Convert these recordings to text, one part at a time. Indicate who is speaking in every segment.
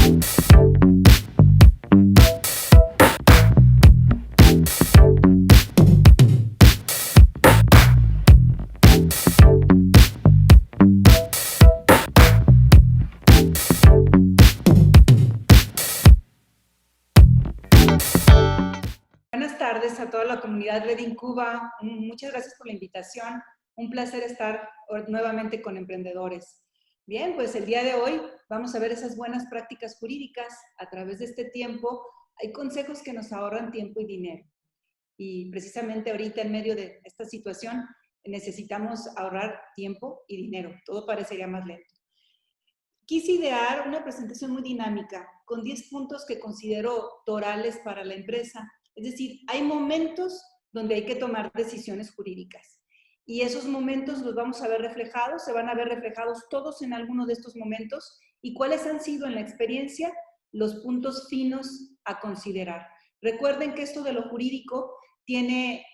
Speaker 1: Buenas tardes a toda la comunidad Red Incuba. Muchas gracias por la invitación. Un placer estar nuevamente con emprendedores. Bien, pues el día de hoy vamos a ver esas buenas prácticas jurídicas. A través de este tiempo hay consejos que nos ahorran tiempo y dinero. Y precisamente ahorita en medio de esta situación necesitamos ahorrar tiempo y dinero. Todo parecería más lento. Quise idear una presentación muy dinámica con 10 puntos que considero torales para la empresa. Es decir, hay momentos donde hay que tomar decisiones jurídicas y esos momentos los vamos a ver reflejados, se van a ver reflejados todos en alguno de estos momentos y cuáles han sido en la experiencia los puntos finos a considerar. Recuerden que esto de lo jurídico tiene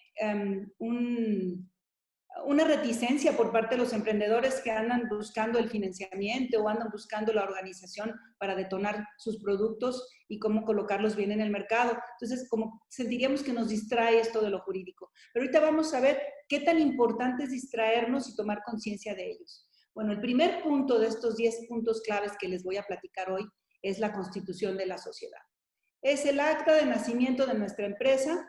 Speaker 1: una reticencia por parte de los emprendedores que andan buscando el financiamiento o andan buscando la organización para detonar sus productos y cómo colocarlos bien en el mercado. Entonces, como sentiríamos que nos distrae esto de lo jurídico. Pero ahorita vamos a ver qué tan importante es distraernos y tomar conciencia de ellos. Bueno, el primer punto de estos 10 puntos claves que les voy a platicar hoy es la constitución de la sociedad. Es el acta de nacimiento de nuestra empresa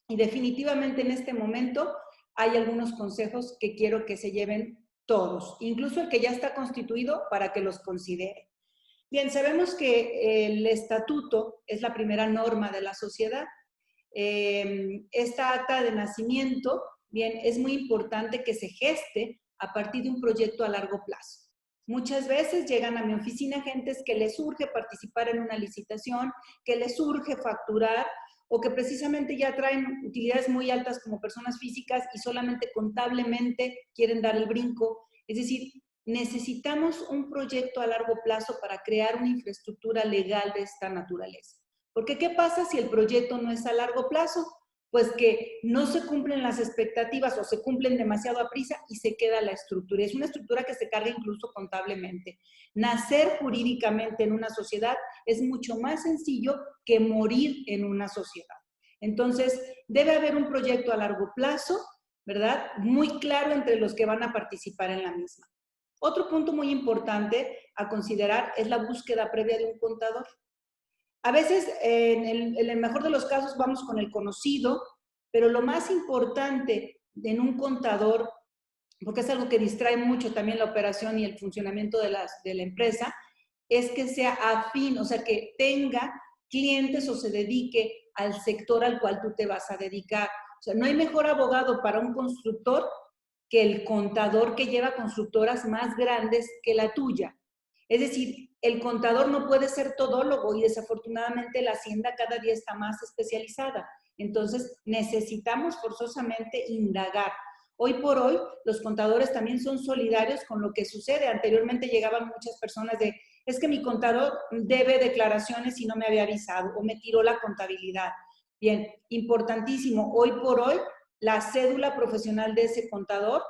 Speaker 1: y definitivamente en este momento hay algunos consejos que quiero que se lleven todos, incluso el que ya está constituido, para que los considere. Bien, sabemos que el estatuto es la primera norma de la sociedad. Esta acta de nacimiento, bien, es muy importante que se geste a partir de un proyecto a largo plazo. Muchas veces llegan a mi oficina gentes que les urge participar en una licitación, que les urge facturar, o que precisamente ya traen utilidades muy altas como personas físicas y solamente contablemente quieren dar el brinco. Es decir, necesitamos un proyecto a largo plazo para crear una infraestructura legal de esta naturaleza. Porque ¿qué pasa si el proyecto no es a largo plazo? Pues que no se cumplen las expectativas o se cumplen demasiado a prisa y se queda la estructura. Es una estructura que se carga incluso contablemente. Nacer jurídicamente en una sociedad es mucho más sencillo que morir en una sociedad. Entonces, debe haber un proyecto a largo plazo, ¿verdad? Muy claro entre los que van a participar en la misma. Otro punto muy importante a considerar es la búsqueda previa de un contador. A veces, en el mejor de los casos, vamos con el conocido, pero lo más importante en un contador, porque es algo que distrae mucho también la operación y el funcionamiento de la empresa, es que sea afín, o sea, que tenga clientes o se dedique al sector al cual tú te vas a dedicar. O sea, no hay mejor abogado para un constructor que el contador que lleva constructoras más grandes que la tuya. Es decir, el contador no puede ser todólogo y desafortunadamente la hacienda cada día está más especializada. Entonces, necesitamos forzosamente indagar. Hoy por hoy, los contadores también son solidarios con lo que sucede. Anteriormente llegaban muchas personas de, es que mi contador debe declaraciones y no me había avisado, o me tiró la contabilidad. Bien, importantísimo, hoy por hoy, la cédula profesional de ese contador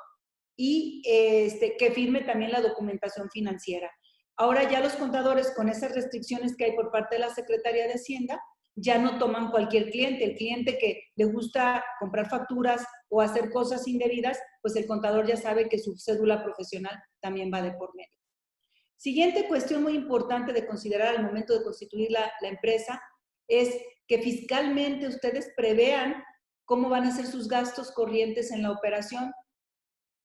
Speaker 1: y que firme también la documentación financiera. Ahora ya los contadores, con esas restricciones que hay por parte de la Secretaría de Hacienda, ya no toman cualquier cliente. El cliente que le gusta comprar facturas o hacer cosas indebidas, pues el contador ya sabe que su cédula profesional también va de por medio. Siguiente cuestión muy importante de considerar al momento de constituir la empresa es que fiscalmente ustedes prevean cómo van a ser sus gastos corrientes en la operación.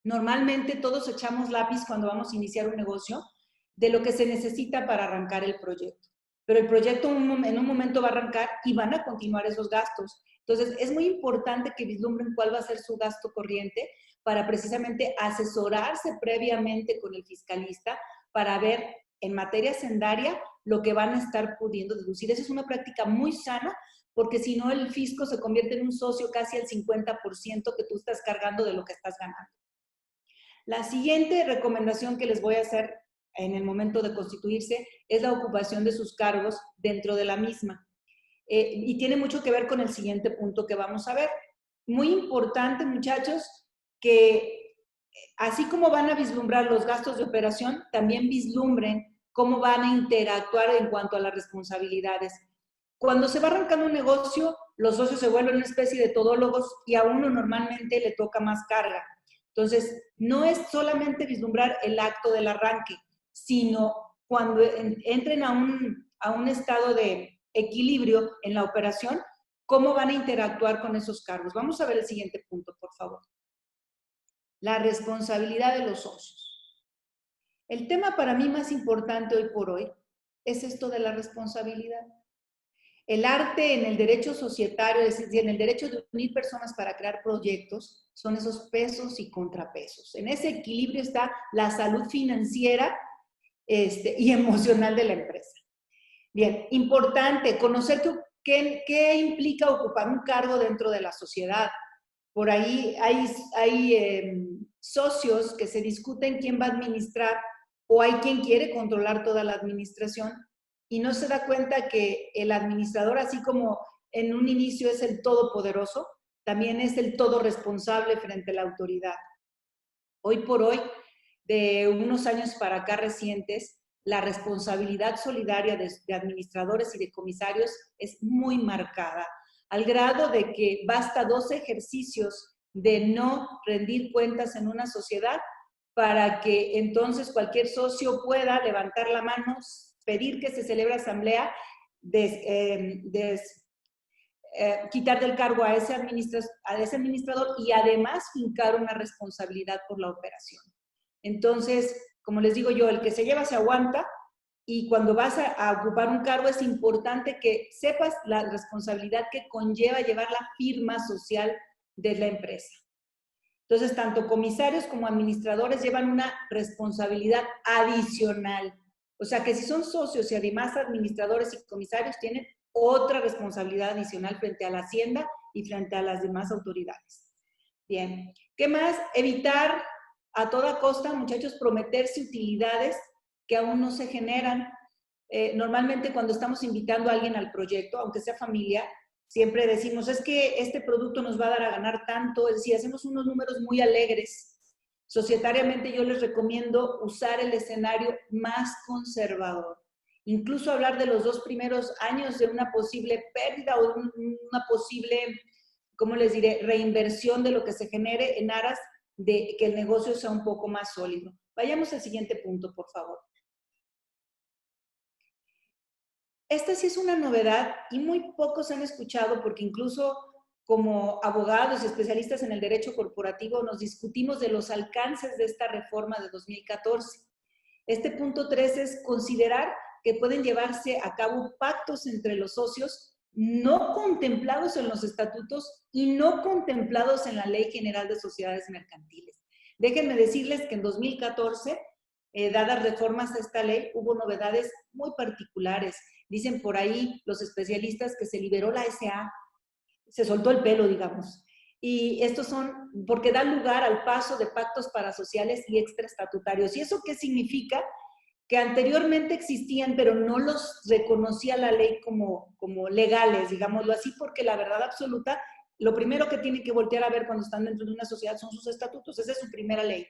Speaker 1: Normalmente todos echamos lápiz cuando vamos a iniciar un negocio de lo que se necesita para arrancar el proyecto. Pero el proyecto en un momento va a arrancar y van a continuar esos gastos. Entonces, es muy importante que vislumbren cuál va a ser su gasto corriente para precisamente asesorarse previamente con el fiscalista para ver en materia hacendaria lo que van a estar pudiendo deducir. Esa es una práctica muy sana porque si no el fisco se convierte en un socio casi al 50% que tú estás cargando de lo que estás ganando. La siguiente recomendación que les voy a hacer en el momento de constituirse es la ocupación de sus cargos dentro de la misma. Y tiene mucho que ver con el siguiente punto que vamos a ver. Muy importante, muchachos, que así como van a vislumbrar los gastos de operación, también vislumbren cómo van a interactuar en cuanto a las responsabilidades. Cuando se va arrancando un negocio, los socios se vuelven una especie de todólogos y a uno normalmente le toca más carga. Entonces, no es solamente vislumbrar el acto del arranque, sino cuando entren a un estado de equilibrio en la operación, cómo van a interactuar con esos cargos. Vamos a ver el siguiente punto, por favor. La responsabilidad de los socios. El tema para mí más importante hoy por hoy es esto de la responsabilidad. El arte en el derecho societario, es decir, en el derecho de unir personas para crear proyectos, son esos pesos y contrapesos. En ese equilibrio está la salud financiera y emocional de la empresa. Bien, importante conocer qué implica ocupar un cargo dentro de la sociedad. Por ahí hay socios que se discuten quién va a administrar o hay quien quiere controlar toda la administración y no se da cuenta que el administrador, así como en un inicio es el todopoderoso, también es el todo responsable frente a la autoridad. Hoy por hoy, de unos años para acá recientes, la responsabilidad solidaria de administradores y de comisarios es muy marcada, al grado de que basta 2 ejercicios de no rendir cuentas en una sociedad para que entonces cualquier socio pueda levantar la mano, pedir que se celebre asamblea, quitar del cargo a ese administrador y además fincar una responsabilidad por la operación. Entonces, como les digo yo, el que se lleva se aguanta y cuando vas a ocupar un cargo es importante que sepas la responsabilidad que conlleva llevar la firma social de la empresa. Entonces, tanto comisarios como administradores llevan una responsabilidad adicional. O sea, que si son socios y además administradores y comisarios tienen otra responsabilidad adicional frente a la Hacienda y frente a las demás autoridades. Bien, ¿qué más? Evitar a toda costa, muchachos, prometerse utilidades que aún no se generan. Normalmente cuando estamos invitando a alguien al proyecto, aunque sea familia, siempre decimos, es que este producto nos va a dar a ganar tanto, es decir, hacemos unos números muy alegres. Societariamente yo les recomiendo usar el escenario más conservador. Incluso hablar de los 2 primeros años de una posible pérdida o una posible, ¿cómo les diré?, reinversión de lo que se genere en aras de que el negocio sea un poco más sólido. Vayamos al siguiente punto, por favor. Esta sí es una novedad y muy pocos han escuchado porque incluso como abogados y especialistas en el derecho corporativo nos discutimos de los alcances de esta reforma de 2014. Este punto 3 es considerar que pueden llevarse a cabo pactos entre los socios no contemplados en los estatutos y no contemplados en la Ley General de Sociedades Mercantiles. Déjenme decirles que en 2014, dadas reformas a esta ley, hubo novedades muy particulares. Dicen por ahí los especialistas que se liberó la SA, se soltó el pelo, digamos. Y estos son porque dan lugar al paso de pactos parasociales y extraestatutarios. ¿Y eso qué significa? Que anteriormente existían, pero no los reconocía la ley como legales, digámoslo así, porque la verdad absoluta, lo primero que tienen que voltear a ver cuando están dentro de una sociedad son sus estatutos. Esa es su primera ley.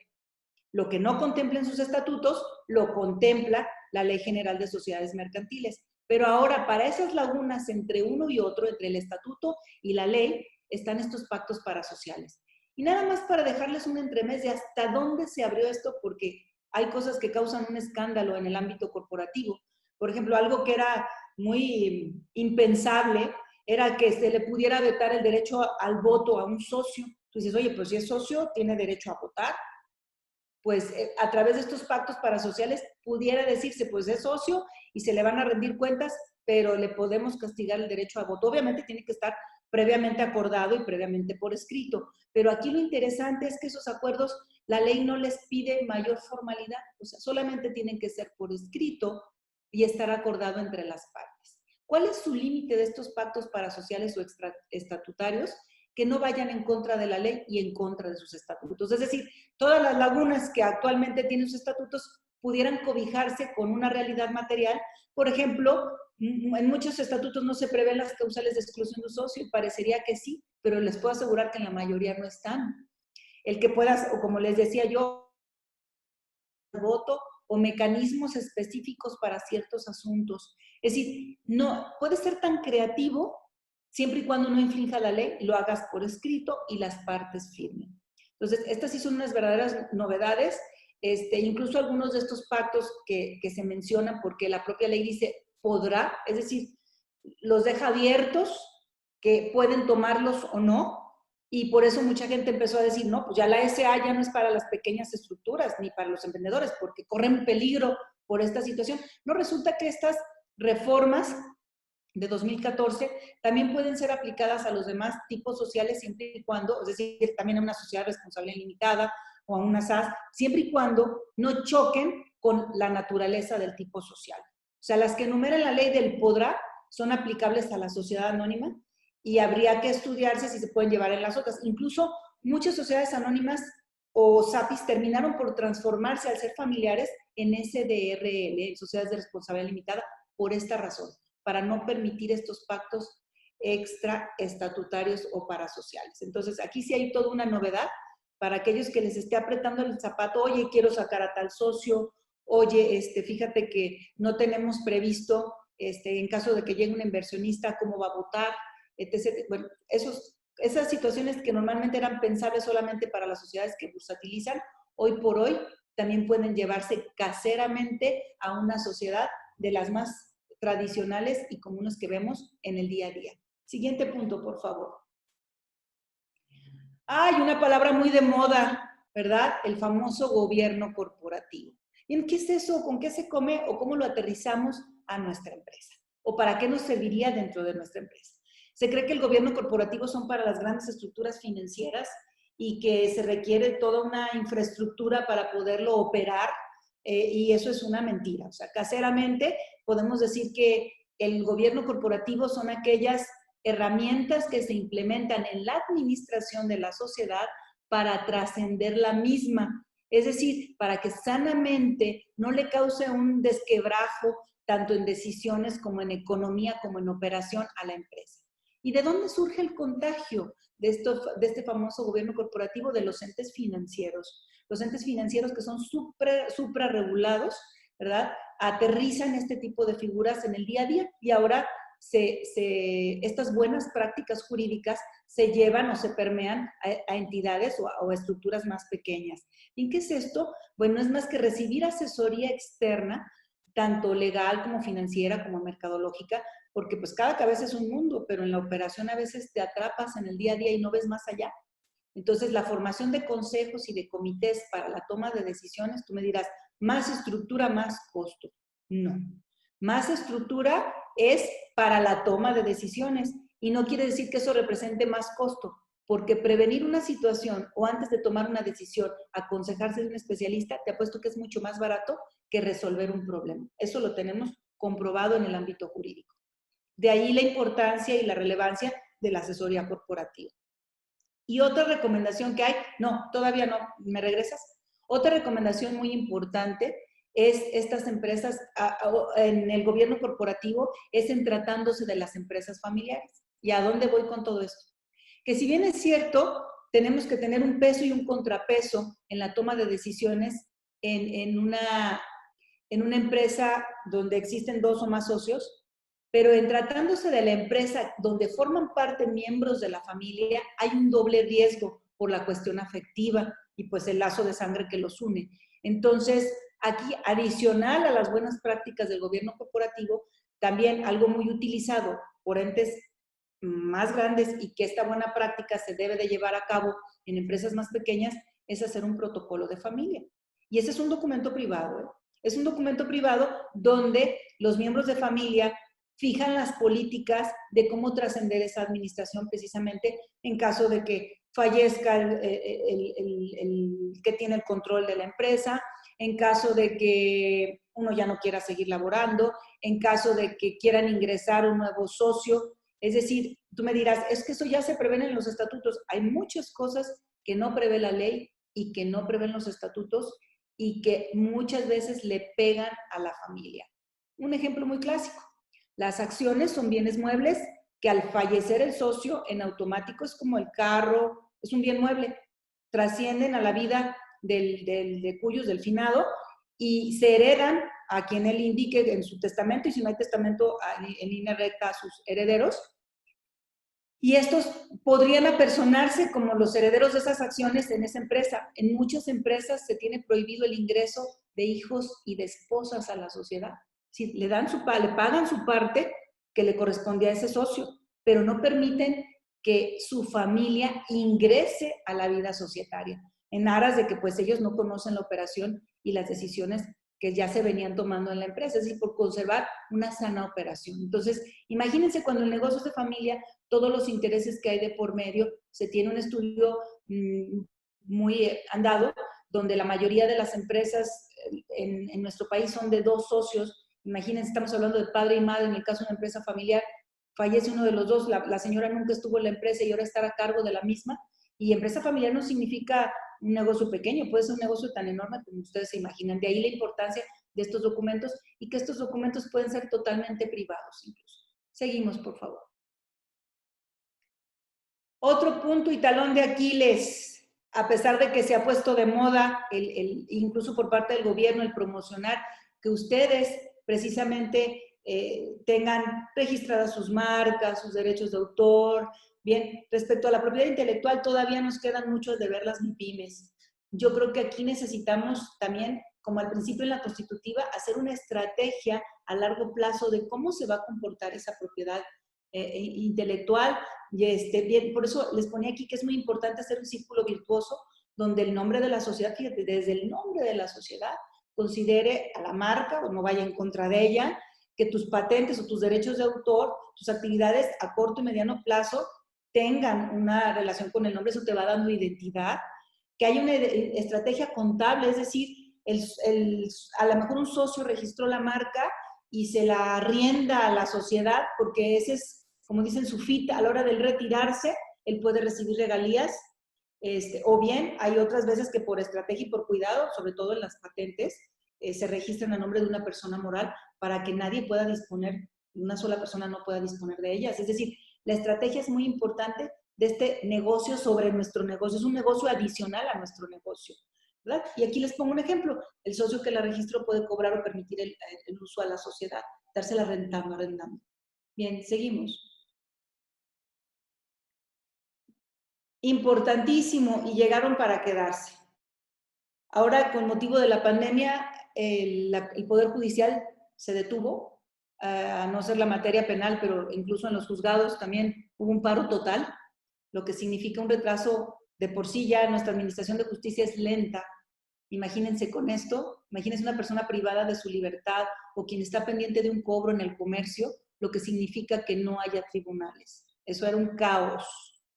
Speaker 1: Lo que no contempla en sus estatutos, lo contempla la Ley General de Sociedades Mercantiles. Pero ahora, para esas lagunas entre uno y otro, entre el estatuto y la ley, están estos pactos parasociales. Y nada más para dejarles un entremés de hasta dónde se abrió esto, porque hay cosas que causan un escándalo en el ámbito corporativo. Por ejemplo, algo que era muy impensable era que se le pudiera vetar el derecho al voto a un socio. Tú dices, oye, pues si es socio, tiene derecho a votar. Pues a través de estos pactos parasociales pudiera decirse, pues es socio y se le van a rendir cuentas, pero le podemos castigar el derecho a voto. Obviamente tiene que estar previamente acordado y previamente por escrito, pero aquí lo interesante es que esos acuerdos, la ley no les pide mayor formalidad, o sea, solamente tienen que ser por escrito y estar acordado entre las partes. ¿Cuál es su límite de estos pactos parasociales o extraestatutarios? Que no vayan en contra de la ley y en contra de sus estatutos. Es decir, todas las lagunas que actualmente tienen sus estatutos pudieran cobijarse con una realidad material. Por ejemplo, en muchos estatutos no se prevén las causales de exclusión de un socio, parecería que sí, pero les puedo asegurar que en la mayoría no están. El que puedas, o como les decía yo, voto o mecanismos específicos para ciertos asuntos. Es decir, no puede ser tan creativo siempre y cuando no infrinja la ley, lo hagas por escrito y las partes firmen. Entonces, estas sí son unas verdaderas novedades, incluso algunos de estos pactos que se mencionan, porque la propia ley dice podrá, es decir, los deja abiertos, que pueden tomarlos o no, y por eso mucha gente empezó a decir, no, pues ya la SA ya no es para las pequeñas estructuras, ni para los emprendedores, porque corren peligro por esta situación. No, resulta que estas reformas de 2014 también pueden ser aplicadas a los demás tipos sociales siempre y cuando, es decir, también a una sociedad responsable limitada o a una SAS, siempre y cuando no choquen con la naturaleza del tipo social. O sea, las que enumeran la ley del podrá son aplicables a la sociedad anónima y habría que estudiarse si se pueden llevar en las otras. Incluso muchas sociedades anónimas o SAPIs terminaron por transformarse al ser familiares en SDRL, sociedades de responsabilidad limitada, por esta razón, para no permitir estos pactos extraestatutarios o parasociales. Entonces, aquí sí hay toda una novedad para aquellos que les esté apretando el zapato, oye, quiero sacar a tal socio, oye, fíjate que no tenemos previsto, en caso de que llegue un inversionista, cómo va a votar, etc. Bueno, esas situaciones que normalmente eran pensables solamente para las sociedades que bursatilizan, hoy por hoy también pueden llevarse caseramente a una sociedad de las más tradicionales y comunes que vemos en el día a día. Siguiente punto, por favor. Hay una palabra muy de moda, ¿verdad? El famoso gobierno corporativo. Bien, ¿qué es eso? ¿Con qué se come o cómo lo aterrizamos a nuestra empresa? ¿O para qué nos serviría dentro de nuestra empresa? Se cree que el gobierno corporativo son para las grandes estructuras financieras y que se requiere toda una infraestructura para poderlo operar, y eso es una mentira. O sea, caseramente podemos decir que el gobierno corporativo son aquellas herramientas que se implementan en la administración de la sociedad para trascender la misma. Es decir, para que sanamente no le cause un desquebrajo tanto en decisiones como en economía, como en operación a la empresa. ¿Y de dónde surge el contagio de este famoso gobierno corporativo? De los entes financieros. Los entes financieros que son suprarregulados, ¿verdad? Aterrizan este tipo de figuras en el día a día y ahora estas buenas prácticas jurídicas se llevan o se permean a entidades o a estructuras más pequeñas. ¿Y qué es esto? Bueno, es más que recibir asesoría externa, tanto legal como financiera como mercadológica, porque pues cada cabeza es un mundo, pero en la operación a veces te atrapas en el día a día y no ves más allá. Entonces, la formación de consejos y de comités para la toma de decisiones, tú me dirás, más estructura, más costo. No. Más estructura es para la toma de decisiones y no quiere decir que eso represente más costo, porque prevenir una situación o antes de tomar una decisión, aconsejarse de un especialista, te apuesto que es mucho más barato que resolver un problema. Eso lo tenemos comprobado en el ámbito jurídico. De ahí la importancia y la relevancia de la asesoría corporativa. Y otra recomendación que hay, no, todavía no, ¿me regresas? Otra recomendación muy importante es estas empresas, en el gobierno corporativo, es en tratándose de las empresas familiares. ¿Y a dónde voy con todo esto? Que si bien es cierto, tenemos que tener un peso y un contrapeso en la toma de decisiones en una empresa donde existen dos o más socios, pero en tratándose de la empresa donde forman parte miembros de la familia, hay un doble riesgo por la cuestión afectiva y pues el lazo de sangre que los une. Entonces, aquí, adicional a las buenas prácticas del gobierno corporativo, también algo muy utilizado por entes más grandes y que esta buena práctica se debe de llevar a cabo en empresas más pequeñas, es hacer un protocolo de familia. Y ese es un documento privado, ¿eh? Es un documento privado donde los miembros de familia fijan las políticas de cómo trascender esa administración precisamente en caso de que fallezca el que tiene el control de la empresa, en caso de que uno ya no quiera seguir laborando, en caso de que quieran ingresar un nuevo socio. Es decir, tú me dirás, es que eso ya se prevé en los estatutos. Hay muchas cosas que no prevé la ley y que no prevén los estatutos y que muchas veces le pegan a la familia. Un ejemplo muy clásico. Las acciones son bienes muebles que al fallecer el socio en automático es como el carro, es un bien mueble, trascienden a la vida del cuyos, del finado, y se heredan a quien él indique en su testamento, y si no hay testamento, en línea recta a sus herederos. Y estos podrían apersonarse como los herederos de esas acciones en esa empresa. En muchas empresas se tiene prohibido el ingreso de hijos y de esposas a la sociedad. Si le pagan su parte que le correspondía a ese socio, pero no permiten que su familia ingrese a la vida societaria, en aras de que pues ellos no conocen la operación y las decisiones que ya se venían tomando en la empresa, es decir, por conservar una sana operación. Entonces, imagínense cuando el negocio es de familia, todos los intereses que hay de por medio, se tiene un estudio muy andado, donde la mayoría de las empresas en nuestro país son de dos socios. Imagínense, estamos hablando de padre y madre, en el caso de una empresa familiar, fallece uno de los dos, la señora nunca estuvo en la empresa y ahora está a cargo de la misma. Y empresa familiar no significa un negocio pequeño, puede ser un negocio tan enorme como ustedes se imaginan. De ahí la importancia de estos documentos y que estos documentos pueden ser totalmente privados incluso. Seguimos, por favor. Otro punto y talón de Aquiles, a pesar de que se ha puesto de moda, incluso por parte del gobierno, el promocionar que ustedes precisamente tengan registradas sus marcas, sus derechos de autor. Bien, respecto a la propiedad intelectual, todavía nos quedan muchos de ver las MIPYMES. Yo creo que aquí necesitamos también, como al principio en la constitutiva, hacer una estrategia a largo plazo de cómo se va a comportar esa propiedad intelectual. Y bien, por eso les ponía aquí que es muy importante hacer un círculo virtuoso donde el nombre de la sociedad, fíjate, desde el nombre de la sociedad, considere a la marca o no vaya en contra de ella, que tus patentes o tus derechos de autor, tus actividades a corto y mediano plazo tengan una relación con el nombre, eso te va dando identidad, que haya una estrategia contable, es decir, a lo mejor un socio registró la marca y se la arrienda a la sociedad, porque ese es, como dicen, su fita, a la hora del retirarse, él puede recibir regalías, o bien hay otras veces que por estrategia y por cuidado, sobre todo en las patentes, se registran a nombre de una persona moral para que nadie pueda disponer, una sola persona no pueda disponer de ellas. Es decir, la estrategia es muy importante de este negocio sobre nuestro negocio, es un negocio adicional a nuestro negocio, ¿verdad? Y aquí les pongo un ejemplo, el socio que la registró puede cobrar o permitir el uso a la sociedad, dársela arrendando. Bien, seguimos. Importantísimo, y llegaron para quedarse. Ahora, con motivo de la pandemia, el Poder Judicial se detuvo, a no ser la materia penal, pero incluso en los juzgados también hubo un paro total, lo que significa un retraso de por sí. Ya nuestra administración de justicia es lenta. Imagínense con esto, imagínense una persona privada de su libertad o quien está pendiente de un cobro en el comercio, lo que significa que no haya tribunales. Eso era un caos.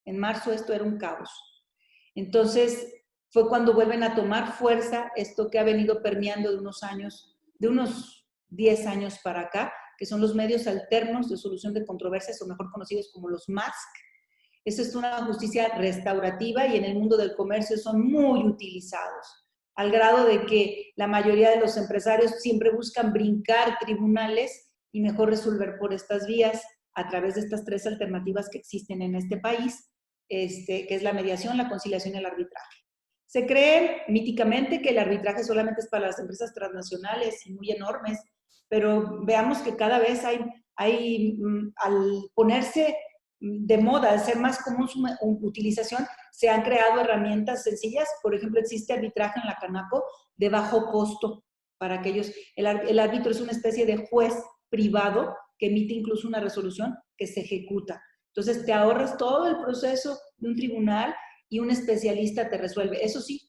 Speaker 1: En marzo esto era un caos. Entonces, fue cuando vuelven a tomar fuerza esto que ha venido permeando de unos años, de unos 10 años para acá, que son los medios alternos de solución de controversias, o mejor conocidos como los MASC. Esto es una justicia restaurativa y en el mundo del comercio son muy utilizados, al grado de que la mayoría de los empresarios siempre buscan brincar tribunales y mejor resolver por estas vías a través de estas tres alternativas que existen en este país, que es la mediación, la conciliación y el arbitraje. Se cree míticamente que el arbitraje solamente es para las empresas transnacionales y muy enormes, pero veamos que cada vez hay al ponerse de moda, al ser más común su utilización, se han creado herramientas sencillas. Por ejemplo, existe arbitraje en la Canaco de bajo costo para aquellos. El árbitro es una especie de juez privado que emite incluso una resolución que se ejecuta. Entonces, te ahorras todo el proceso de un tribunal y un especialista te resuelve. Eso sí,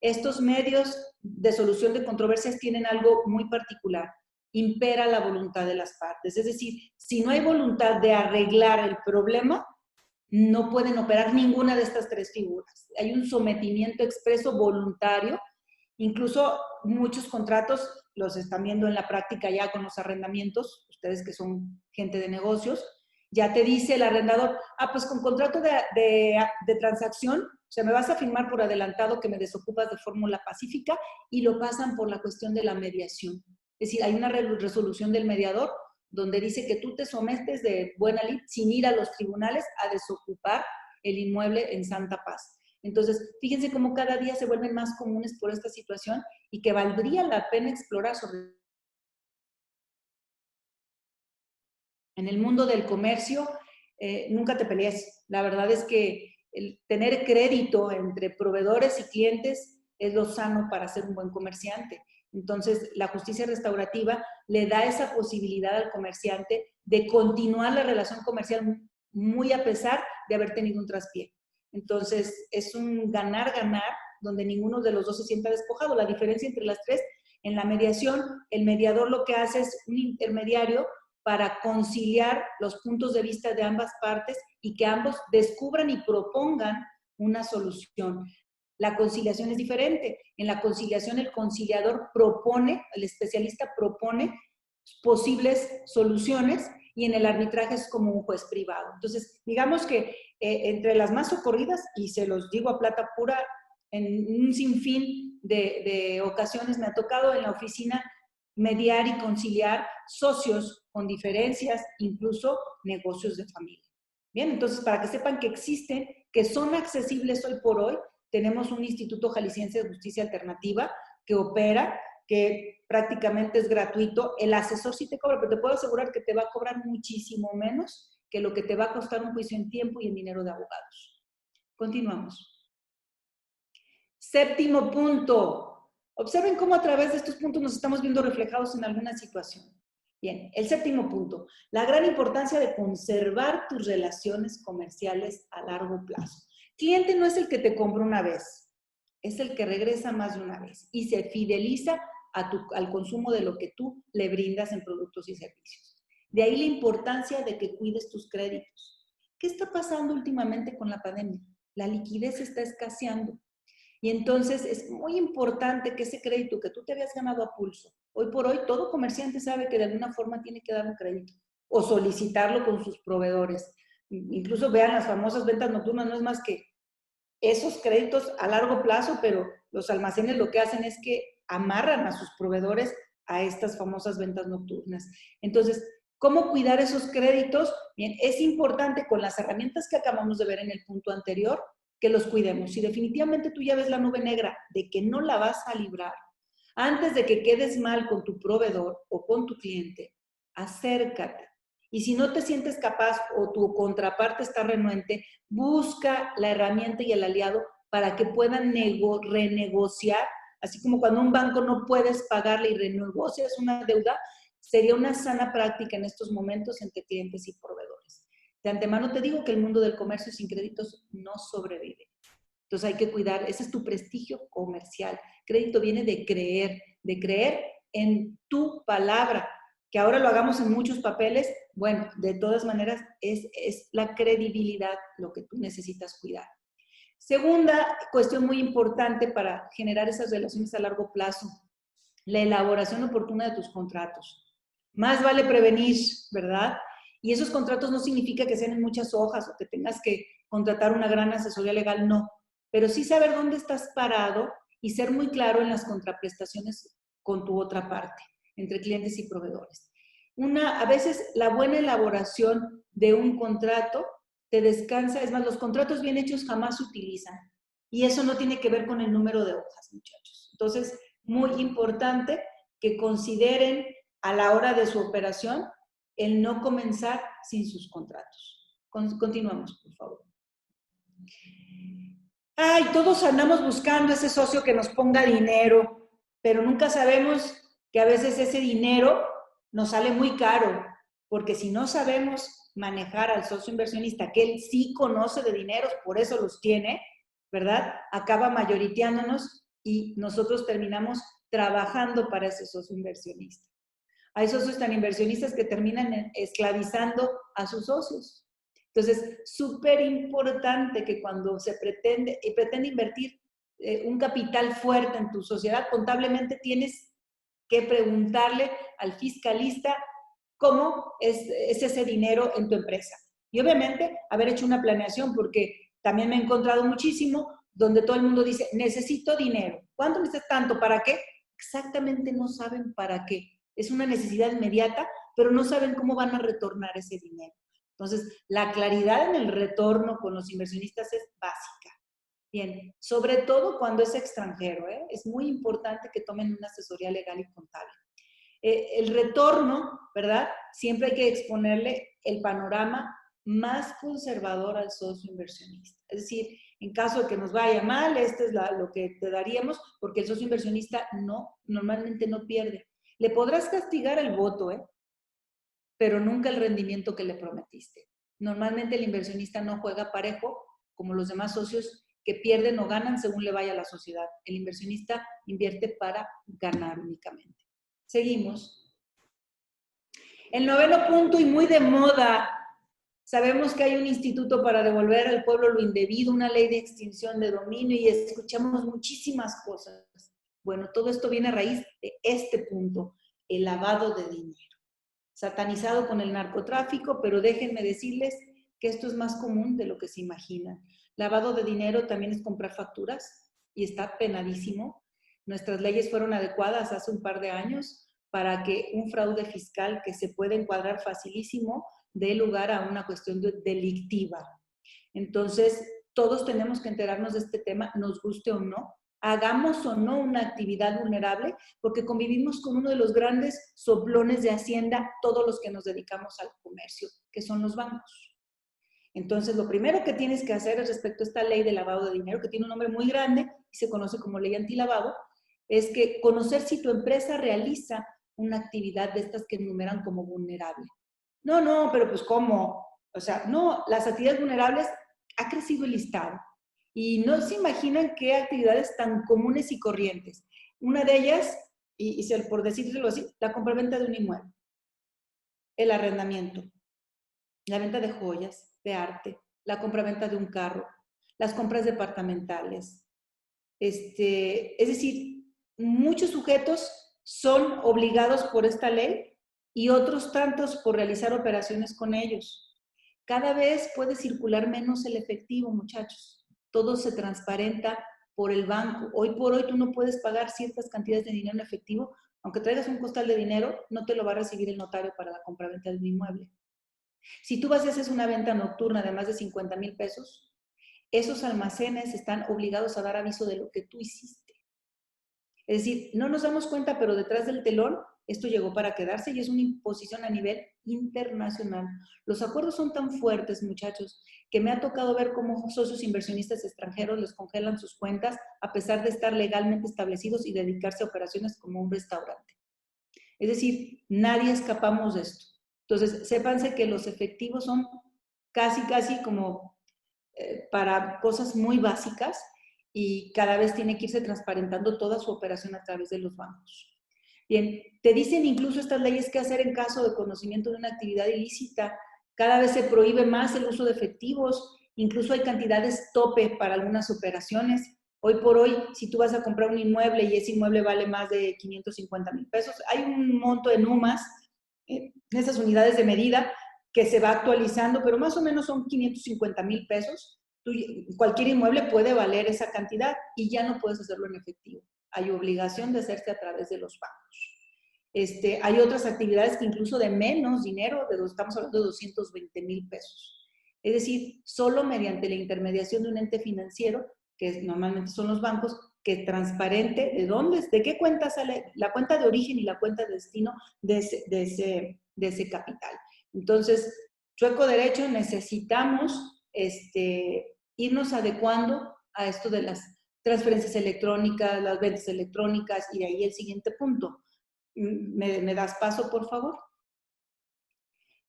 Speaker 1: estos medios de solución de controversias tienen algo muy particular. Impera la voluntad de las partes. Es decir, si no hay voluntad de arreglar el problema, no pueden operar ninguna de estas tres figuras. Hay un sometimiento expreso voluntario. Incluso muchos contratos los están viendo en la práctica ya con los arrendamientos, ustedes que son gente de negocios, ya te dice el arrendador, pues con contrato de transacción, o sea, me vas a firmar por adelantado que me desocupas de fórmula pacífica, y lo pasan por la cuestión de la mediación. Es decir, hay una resolución del mediador donde dice que tú te sometes de buena lid sin ir a los tribunales a desocupar el inmueble en santa paz. Entonces, fíjense cómo cada día se vuelven más comunes por esta situación y que valdría la pena explorar sobre. En el mundo del comercio, nunca te pelees. La verdad es que el tener crédito entre proveedores y clientes es lo sano para ser un buen comerciante. Entonces, la justicia restaurativa le da esa posibilidad al comerciante de continuar la relación comercial muy a pesar de haber tenido un traspié. Entonces, es un ganar-ganar donde ninguno de los dos se sienta despojado. La diferencia entre las tres, en la mediación, el mediador lo que hace es un intermediario para conciliar los puntos de vista de ambas partes y que ambos descubran y propongan una solución. La conciliación es diferente. En la conciliación el conciliador propone, el especialista propone posibles soluciones y en el arbitraje es como un juez privado. Entonces, digamos que entre las más socorridas, y se los digo a plata pura, en un sinfín de ocasiones me ha tocado en la oficina mediar y conciliar socios con diferencias, incluso negocios de familia. Bien, entonces para que sepan que existen, que son accesibles hoy por hoy, tenemos un Instituto Jalisciense de Justicia Alternativa que opera, que prácticamente es gratuito. El asesor sí te cobra, pero te puedo asegurar que te va a cobrar muchísimo menos que lo que te va a costar un juicio en tiempo y en dinero de abogados. Continuamos. Séptimo punto. Observen cómo a través de estos puntos nos estamos viendo reflejados en alguna situación. Bien, el séptimo punto. La gran importancia de conservar tus relaciones comerciales a largo plazo. Cliente no es el que te compra una vez, es el que regresa más de una vez y se fideliza al consumo de lo que tú le brindas en productos y servicios. De ahí la importancia de que cuides tus créditos. ¿Qué está pasando últimamente con la pandemia? La liquidez está escaseando. Y entonces es muy importante que ese crédito que tú te habías ganado a pulso, hoy por hoy todo comerciante sabe que de alguna forma tiene que dar un crédito o solicitarlo con sus proveedores. Incluso vean las famosas ventas nocturnas, no es más que esos créditos a largo plazo, pero los almacenes lo que hacen es que amarran a sus proveedores a estas famosas ventas nocturnas. Entonces, ¿cómo cuidar esos créditos? Bien, es importante con las herramientas que acabamos de ver en el punto anterior, que los cuidemos. Si definitivamente tú ya ves la nube negra de que no la vas a librar, antes de que quedes mal con tu proveedor o con tu cliente, acércate. Y si no te sientes capaz o tu contraparte está renuente, busca la herramienta y el aliado para que puedan renegociar, así como cuando un banco no puedes pagarle y renegocias una deuda, sería una sana práctica en estos momentos entre clientes y proveedores. De antemano te digo que el mundo del comercio sin créditos no sobrevive. Entonces hay que cuidar, ese es tu prestigio comercial. Crédito viene de creer en tu palabra. Que ahora lo hagamos en muchos papeles, bueno, de todas maneras es la credibilidad lo que tú necesitas cuidar. Segunda cuestión muy importante para generar esas relaciones a largo plazo, la elaboración oportuna de tus contratos. Más vale prevenir, ¿verdad? Y esos contratos no significa que sean en muchas hojas o que tengas que contratar una gran asesoría legal, no. Pero sí saber dónde estás parado y ser muy claro en las contraprestaciones con tu otra parte, entre clientes y proveedores. A veces la buena elaboración de un contrato te descansa, es más, los contratos bien hechos jamás se utilizan. Y eso no tiene que ver con el número de hojas, muchachos. Entonces, muy importante que consideren a la hora de su operación el no comenzar sin sus contratos. Continuamos, por favor. Ay, todos andamos buscando ese socio que nos ponga dinero, pero nunca sabemos que a veces ese dinero nos sale muy caro, porque si no sabemos manejar al socio inversionista, que él sí conoce de dineros, por eso los tiene, ¿verdad? Acaba mayoriteándonos y nosotros terminamos trabajando para ese socio inversionista. Hay socios tan inversionistas que terminan esclavizando a sus socios. Entonces, súper importante que cuando se pretende invertir un capital fuerte en tu sociedad, contablemente tienes que preguntarle al fiscalista cómo es ese dinero en tu empresa. Y obviamente haber hecho una planeación, porque también me he encontrado muchísimo donde todo el mundo dice, necesito dinero. ¿Cuánto necesitas? Tanto, ¿para qué? Exactamente no saben para qué. Es una necesidad inmediata, pero no saben cómo van a retornar ese dinero. Entonces, la claridad en el retorno con los inversionistas es básica. Bien, sobre todo cuando es extranjero, ¿eh? Es muy importante que tomen una asesoría legal y contable. El retorno, ¿verdad? Siempre hay que exponerle el panorama más conservador al socio inversionista. Es decir, en caso de que nos vaya mal, este es lo que te daríamos, porque el socio inversionista normalmente no pierde. Le podrás castigar el voto, pero nunca el rendimiento que le prometiste. Normalmente el inversionista no juega parejo como los demás socios que pierden o ganan según le vaya a la sociedad. El inversionista invierte para ganar únicamente. Seguimos. El noveno punto, y muy de moda, sabemos que hay un instituto para devolver al pueblo lo indebido, una ley de extinción de dominio y escuchamos muchísimas cosas. Bueno, todo esto viene a raíz de este punto, el lavado de dinero. Satanizado con el narcotráfico, pero déjenme decirles que esto es más común de lo que se imaginan. Lavado de dinero también es comprar facturas y está penadísimo. Nuestras leyes fueron adecuadas hace un par de años para que un fraude fiscal que se puede encuadrar facilísimo dé lugar a una cuestión delictiva. Entonces, todos tenemos que enterarnos de este tema, nos guste o no, hagamos o no una actividad vulnerable, porque convivimos con uno de los grandes soplones de Hacienda, todos los que nos dedicamos al comercio, que son los bancos. Entonces, lo primero que tienes que hacer es respecto a esta ley de lavado de dinero, que tiene un nombre muy grande y se conoce como ley antilavado, es que conocer si tu empresa realiza una actividad de estas que enumeran como vulnerable. No, pero pues ¿cómo? O sea, no, las actividades vulnerables ha crecido el listado y no se imaginan qué actividades tan comunes y corrientes. Una de ellas, por decirlo así, la compraventa de un inmueble, el arrendamiento, la venta de joyas, de arte, la compraventa de un carro, las compras departamentales. Es decir, muchos sujetos son obligados por esta ley y otros tantos por realizar operaciones con ellos. Cada vez puede circular menos el efectivo, muchachos. Todo se transparenta por el banco. Hoy por hoy tú no puedes pagar ciertas cantidades de dinero en efectivo. Aunque traigas un costal de dinero, no te lo va a recibir el notario para la compraventa de un inmueble. Si tú vas y haces una venta nocturna de más de 50,000 pesos, esos almacenes están obligados a dar aviso de lo que tú hiciste. Es decir, no nos damos cuenta, pero detrás del telón esto llegó para quedarse y es una imposición a nivel internacional. Los acuerdos son tan fuertes, muchachos, que me ha tocado ver cómo socios inversionistas extranjeros les congelan sus cuentas a pesar de estar legalmente establecidos y dedicarse a operaciones como un restaurante. Es decir, nadie escapamos de esto. Entonces, sépanse que los efectivos son casi como para cosas muy básicas y cada vez tiene que irse transparentando toda su operación a través de los bancos. Bien, te dicen incluso estas leyes qué hacer en caso de conocimiento de una actividad ilícita. Cada vez se prohíbe más el uso de efectivos, incluso hay cantidades tope para algunas operaciones. Hoy por hoy, si tú vas a comprar un inmueble y ese inmueble vale más de 550,000 pesos, hay un monto en UMAS, en esas unidades de medida, que se va actualizando, pero más o menos son 550,000 pesos. Cualquier inmueble puede valer esa cantidad y ya no puedes hacerlo en efectivo. Hay obligación de hacerse a través de los bancos. Hay otras actividades que incluso de menos dinero, estamos hablando de 220,000 pesos. Es decir, solo mediante la intermediación de un ente financiero, que normalmente son los bancos, que transparente de qué cuenta sale la cuenta de origen y la cuenta de destino de ese capital. Entonces, chueco derecho, necesitamos irnos adecuando a esto de las transferencias electrónicas, las ventas electrónicas, y de ahí el siguiente punto. ¿Me das paso, por favor?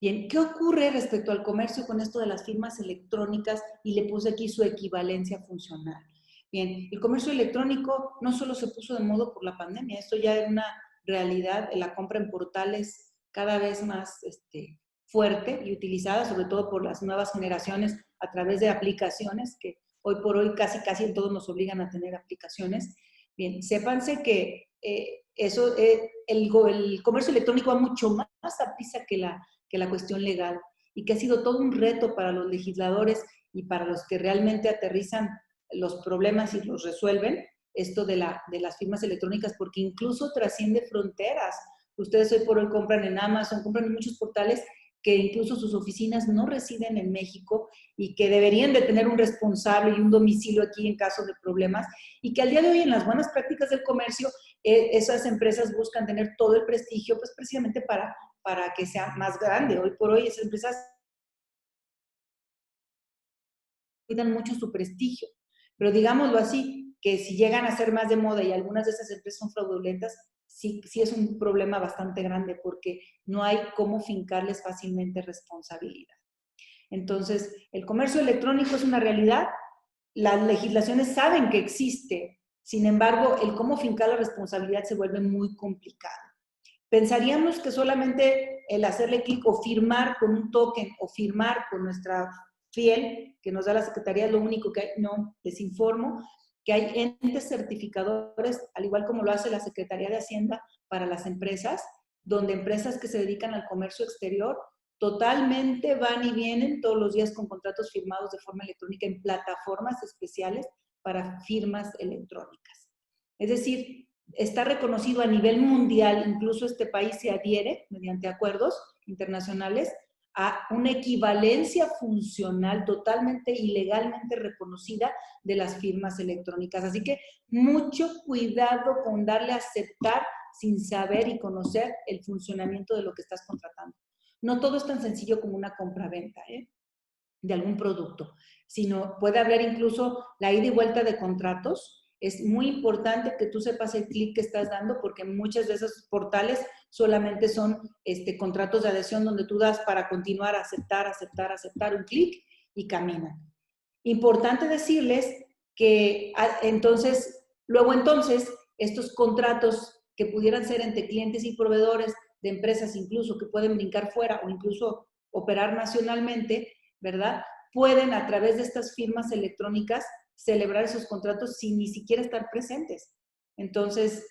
Speaker 1: Bien, ¿qué ocurre respecto al comercio con esto de las firmas electrónicas? Y le puse aquí su equivalencia funcional. Bien, el comercio electrónico no solo se puso de moda por la pandemia, esto ya era una realidad, la compra en portales cada vez más fuerte y utilizada, sobre todo por las nuevas generaciones a través de aplicaciones, que hoy por hoy casi en todos nos obligan a tener aplicaciones. Bien, sépanse que el comercio electrónico va mucho más a prisa que la cuestión legal y que ha sido todo un reto para los legisladores y para los que realmente aterrizan los problemas y los resuelven, esto de las firmas electrónicas, porque incluso trasciende fronteras. Ustedes hoy por hoy compran en Amazon, compran en muchos portales que incluso sus oficinas no residen en México y que deberían de tener un responsable y un domicilio aquí en caso de problemas, y que al día de hoy en las buenas prácticas del comercio esas empresas buscan tener todo el prestigio, pues precisamente para que sea más grande. Hoy por hoy esas empresas cuidan mucho su prestigio, pero digámoslo así, que si llegan a ser más de moda y algunas de esas empresas son fraudulentas, sí es un problema bastante grande porque no hay cómo fincarles fácilmente responsabilidad. Entonces, el comercio electrónico es una realidad, las legislaciones saben que existe, sin embargo, el cómo fincar la responsabilidad se vuelve muy complicado. Pensaríamos que solamente el hacerle clic o firmar con un token o firmar con nuestra fiel que nos da la Secretaría es lo único que hay. No, les informo que hay entes certificadores, al igual como lo hace la Secretaría de Hacienda para las empresas, donde empresas que se dedican al comercio exterior totalmente van y vienen todos los días con contratos firmados de forma electrónica en plataformas especiales para firmas electrónicas. Es decir, está reconocido a nivel mundial, incluso este país se adhiere mediante acuerdos internacionales a una equivalencia funcional totalmente y legalmente reconocida de las firmas electrónicas. Así que mucho cuidado con darle a aceptar sin saber y conocer el funcionamiento de lo que estás contratando. No todo es tan sencillo como una compra-venta de algún producto, sino puede haber incluso la ida y vuelta de contratos. Es muy importante que tú sepas el clic que estás dando porque muchos de esos portales solamente son contratos de adhesión donde tú das para continuar, aceptar, aceptar, aceptar un clic y caminan. Importante decirles que luego estos contratos que pudieran ser entre clientes y proveedores de empresas incluso que pueden brincar fuera o incluso operar nacionalmente, ¿verdad? Pueden a través de estas firmas electrónicas celebrar esos contratos sin ni siquiera estar presentes. Entonces,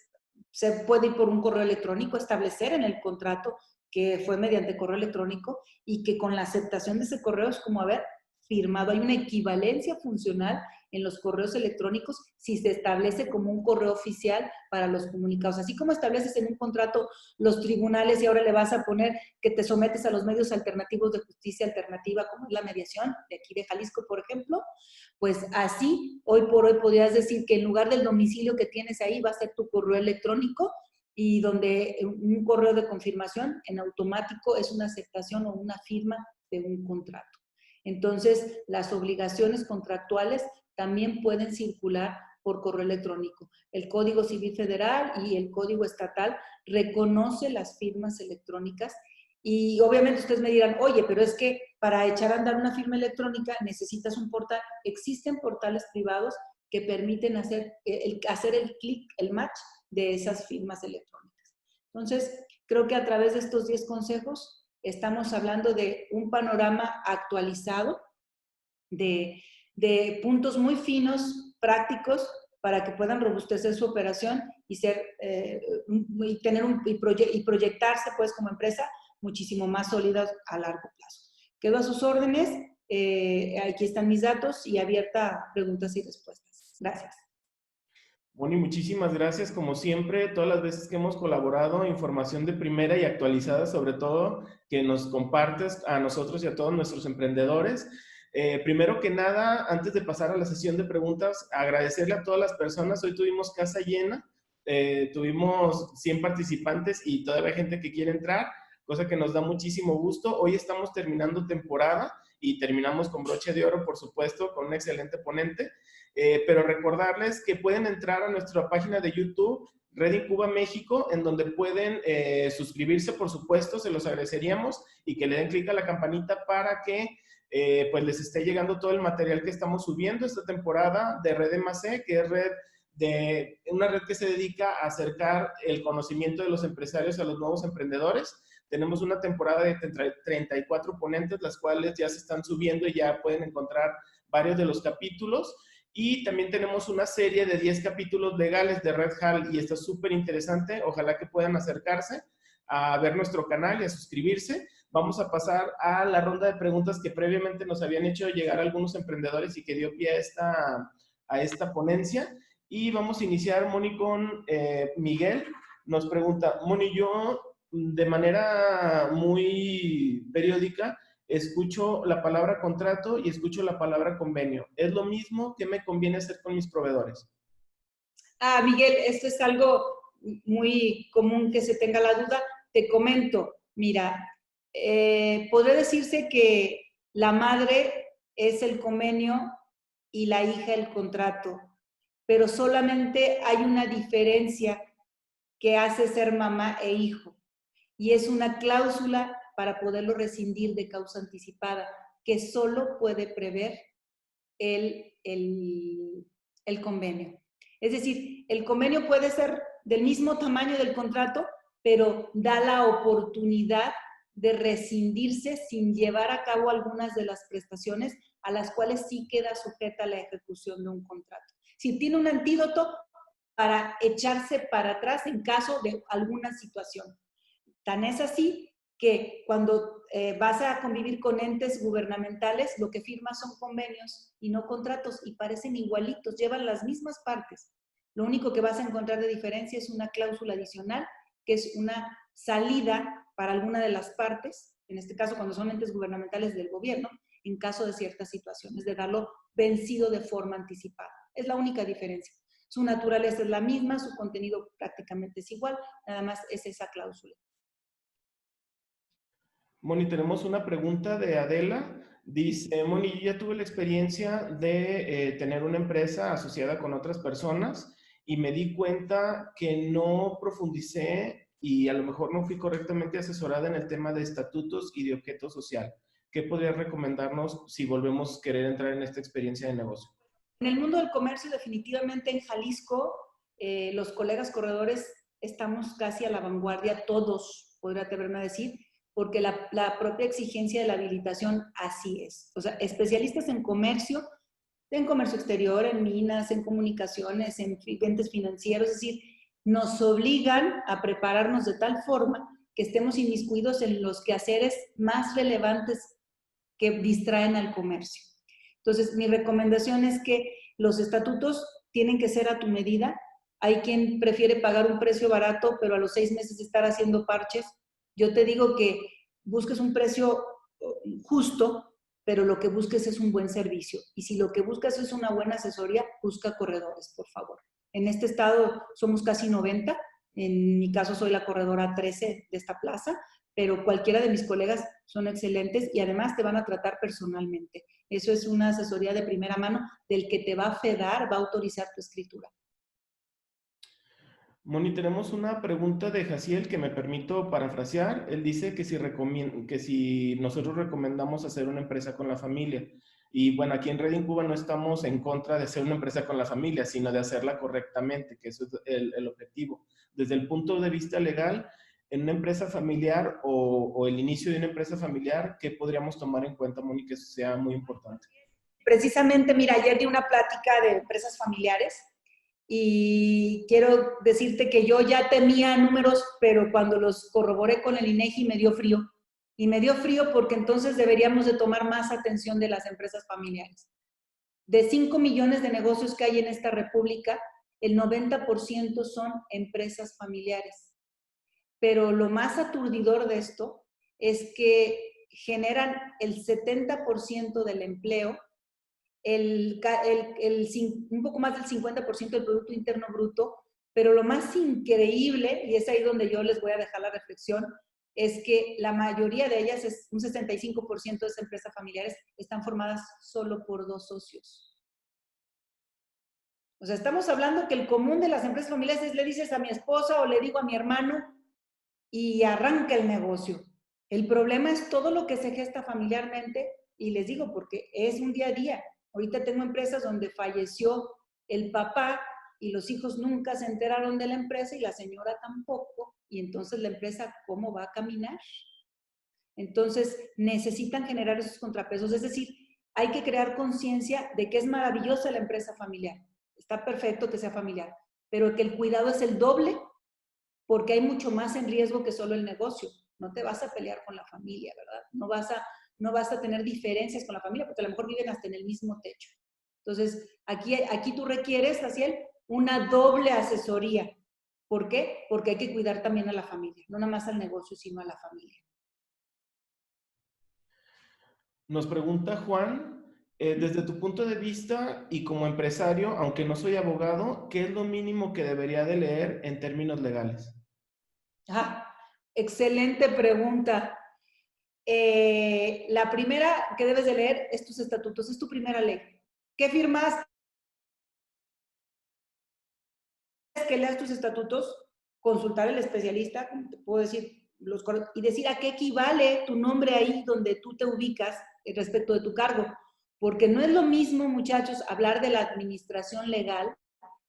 Speaker 1: se puede ir por un correo electrónico, establecer en el contrato que fue mediante correo electrónico y que con la aceptación de ese correo es como haber firmado. Hay una equivalencia funcional en los correos electrónicos si se establece como un correo oficial para los comunicados. Así como estableces en un contrato los tribunales y ahora le vas a poner que te sometes a los medios alternativos de justicia alternativa, como es la mediación de aquí de Jalisco, por ejemplo, pues así hoy por hoy podrías decir que en lugar del domicilio que tienes ahí va a ser tu correo electrónico y donde un correo de confirmación en automático es una aceptación o una firma de un contrato. Entonces, las obligaciones contractuales también pueden circular por correo electrónico. El Código Civil Federal y el Código Estatal reconoce las firmas electrónicas y obviamente ustedes me dirán, oye, pero es que para echar a andar una firma electrónica necesitas un portal. Existen portales privados que permiten hacer el clic, el match de esas firmas electrónicas. Entonces, creo que a través de estos 10 consejos estamos hablando de un panorama actualizado, de puntos muy finos, prácticos, para que puedan robustecer su operación y proyectarse pues como empresa muchísimo más sólidas a largo plazo. Quedo a sus órdenes, aquí están mis datos y abierta a preguntas y respuestas. Gracias.
Speaker 2: Moni, muchísimas gracias. Como siempre, todas las veces que hemos colaborado, información de primera y actualizada, sobre todo, que nos compartes a nosotros y a todos nuestros emprendedores. Primero que nada, antes de pasar a la sesión de preguntas, agradecerle a todas las personas. Hoy tuvimos casa llena, tuvimos 100 participantes y todavía hay gente que quiere entrar, cosa que nos da muchísimo gusto. Hoy estamos terminando temporada y terminamos con broche de oro, por supuesto, con un excelente ponente. Pero recordarles que pueden entrar a nuestra página de YouTube, Red Incuba México, en donde pueden suscribirse, por supuesto, se los agradeceríamos, y que le den clic a la campanita para que pues les esté llegando todo el material que estamos subiendo esta temporada de Red M+C, que es una red que se dedica a acercar el conocimiento de los empresarios a los nuevos emprendedores. Tenemos una temporada de 34 ponentes, las cuales ya se están subiendo y ya pueden encontrar varios de los capítulos. Y también tenemos una serie de 10 capítulos legales de Red Hall y está súper interesante. Ojalá que puedan acercarse a ver nuestro canal y a suscribirse. Vamos a pasar a la ronda de preguntas que previamente nos habían hecho llegar algunos emprendedores y que dio pie a esta ponencia. Y vamos a iniciar, Moni, con Miguel. Nos pregunta, Moni, yo de manera muy periódica escucho la palabra contrato y escucho la palabra convenio. ¿Es lo mismo? ¿Qué me conviene hacer con mis proveedores?
Speaker 1: Miguel, esto es algo muy común que se tenga la duda. Te comento, mira, podría decirse que la madre es el convenio y la hija el contrato, pero solamente hay una diferencia que hace ser mamá e hijo, y es una cláusula para poderlo rescindir de causa anticipada, que solo puede prever el convenio. Es decir, el convenio puede ser del mismo tamaño del contrato, pero da la oportunidad de rescindirse sin llevar a cabo algunas de las prestaciones a las cuales sí queda sujeta la ejecución de un contrato. Si tiene un antídoto para echarse para atrás en caso de alguna situación. Tan es así que cuando vas a convivir con entes gubernamentales, lo que firmas son convenios y no contratos, y parecen igualitos, llevan las mismas partes. Lo único que vas a encontrar de diferencia es una cláusula adicional, que es una salida para alguna de las partes, en este caso cuando son entes gubernamentales del gobierno, en caso de ciertas situaciones, de darlo vencido de forma anticipada. Es la única diferencia. Su naturaleza es la misma, su contenido prácticamente es igual, nada más es esa cláusula.
Speaker 2: Moni, tenemos una pregunta de Adela. Dice, Moni, yo ya tuve la experiencia de tener una empresa asociada con otras personas y me di cuenta que no profundicé y a lo mejor no fui correctamente asesorada en el tema de estatutos y de objeto social. ¿Qué podrías recomendarnos si volvemos a querer entrar en esta experiencia de negocio?
Speaker 1: En el mundo del comercio, definitivamente en Jalisco, los colegas corredores estamos casi a la vanguardia, todos, podría atreverme a decir, porque la propia exigencia de la habilitación así es. O sea, especialistas en comercio exterior, en minas, en comunicaciones, en entes financieros, es decir, nos obligan a prepararnos de tal forma que estemos inmiscuidos en los quehaceres más relevantes que distraen al comercio. Entonces, mi recomendación es que los estatutos tienen que ser a tu medida. Hay quien prefiere pagar un precio barato, pero a los 6 meses estar haciendo parches. Yo te digo que busques un precio justo, pero lo que busques es un buen servicio. Y si lo que buscas es una buena asesoría, busca corredores, por favor. En este estado somos casi 90. En mi caso soy la corredora 13 de esta plaza, pero cualquiera de mis colegas son excelentes y además te van a tratar personalmente. Eso es una asesoría de primera mano del que te va a fedar, va a autorizar tu escritura.
Speaker 2: Moni, tenemos una pregunta de Jaciel que me permito parafrasear. Él dice que si nosotros recomendamos hacer una empresa con la familia. Y bueno, aquí en Red Incuba no estamos en contra de hacer una empresa con la familia, sino de hacerla correctamente, que eso es el objetivo. Desde el punto de vista legal, en una empresa familiar o el inicio de una empresa familiar, ¿qué podríamos tomar en cuenta, Moni, que eso sea muy importante?
Speaker 1: Precisamente, mira, ayer di una plática de empresas familiares y quiero decirte que yo ya tenía números, pero cuando los corroboré con el INEGI me dio frío. Y me dio frío porque entonces deberíamos de tomar más atención de las empresas familiares. De 5 millones de negocios que hay en esta república, el 90% son empresas familiares. Pero lo más aturdidor de esto es que generan el 70% del empleo, un poco más del 50% del Producto Interno Bruto, pero lo más increíble, y es ahí donde yo les voy a dejar la reflexión, es que la mayoría de ellas, un 65% de esas empresas familiares, están formadas solo por 2 socios. O sea, estamos hablando que el común de las empresas familiares es le dices a mi esposa o le digo a mi hermano y arranca el negocio. El problema es todo lo que se gesta familiarmente y les digo porque es un día a día. Ahorita tengo empresas donde falleció el papá y los hijos nunca se enteraron de la empresa y la señora tampoco, y entonces la empresa, ¿cómo va a caminar? Entonces necesitan generar esos contrapesos, es decir, hay que crear conciencia de que es maravillosa la empresa familiar, está perfecto que sea familiar, pero que el cuidado es el doble porque hay mucho más en riesgo que solo el negocio. No te vas a pelear con la familia, ¿verdad? No vas a tener diferencias con la familia porque a lo mejor viven hasta en el mismo techo. Entonces, aquí tú requieres, Jaciel, una doble asesoría. ¿Por qué? Porque hay que cuidar también a la familia, no nada más al negocio, sino a la familia.
Speaker 2: Nos pregunta Juan, desde tu punto de vista y como empresario, aunque no soy abogado, ¿qué es lo mínimo que debería de leer en términos legales?
Speaker 1: Ah, excelente pregunta. La primera que debes de leer es tus estatutos, es tu primera ley. ¿Qué firmaste? Que leas tus estatutos, consultar al especialista, como te puedo decir, y decir a qué equivale tu nombre ahí donde tú te ubicas respecto de tu cargo. Porque no es lo mismo, muchachos, hablar de la administración legal